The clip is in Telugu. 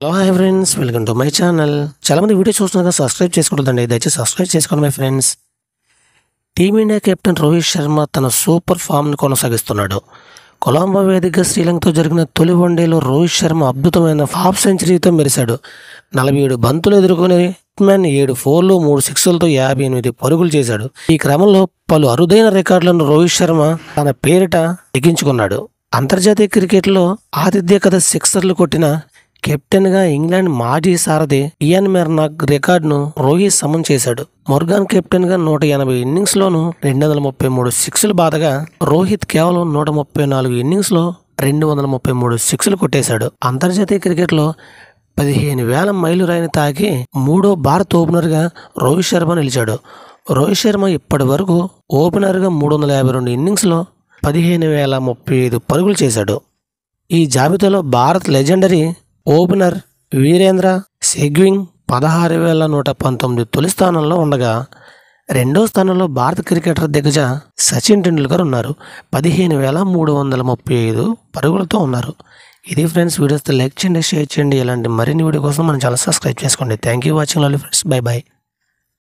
Hello hi friends, welcome to my channel. చాలామంది వీడియో చూస్తున్నాక సబ్స్క్రైబ్ చేసుకోవద్దండి, దయచేసి సబ్స్క్రైబ్ చేసుకోండి my friends. Team India captain Rohit Sharma తన సూపర్ ఫామ్ను కొనసాగిస్తున్నాడు. కొలంబో వేదికగా శ్రీలంకతో జరిగిన తొలి వన్డేలో రోహిత్ శర్మ అద్భుతమైన హాఫ్ సెంచరీతో మెరిశాడు. 47 బంతులు ఎదుర్కొని బ్యాట్స్మెన్ 7 4లు 3 6లతో 58 పరుగులు చేశాడు. ఈ క్రమంలో పలు అరుదైన రికార్డులను రోహిత్ శర్మ తన పేరిట ఎక్కించుకున్నాడు. అంతర్జాతీయ క్రికెట్లో ఆతిథ్యకత సిక్సర్లు కొట్టిన కెప్టెన్గా ఇంగ్లాండ్ మాజీ సారథి ఇయాన్ మెర్నాక్ రికార్డును రోహిత్ సమం చేశాడు. మొర్గాన్ కెప్టెన్గా 180 ఇన్నింగ్స్లోనూ 233 సిక్స్లు బాదగా రోహిత్ కేవలం 134 ఇన్నింగ్స్లో 233 సిక్స్లు కొట్టేశాడు. అంతర్జాతీయ క్రికెట్లో 15,000 మైలురాయిని తాకి 3వ భారత్ ఓపెనర్గా రోహిత్ శర్మ నిలిచాడు. రోహిత్ శర్మ ఇప్పటి వరకు ఓపెనర్గా 352 ఇన్నింగ్స్లో 15,035 పరుగులు చేశాడు. ఈ జాబితాలో భారత్ లెజెండరీ ఓపెనర్ వీరేంద్ర సెహ్వాగ్ 16,119 తొలి స్థానంలో ఉండగా, రెండో స్థానంలో భారత క్రికెటర్ దిగ్గజ సచిన్ టెండూల్కర్ ఉన్నారు. 15,335 పరుగులతో ఉన్నారు. ఇది ఫ్రెండ్స్, వీడియోస్ లైక్ చేయండి, షేర్ చేయండి. ఇలాంటి మరిన్ని వీడియో కోసం మన ఛానల్ సబ్స్క్రైబ్ చేసుకోండి. Thank you watching all friends. By by.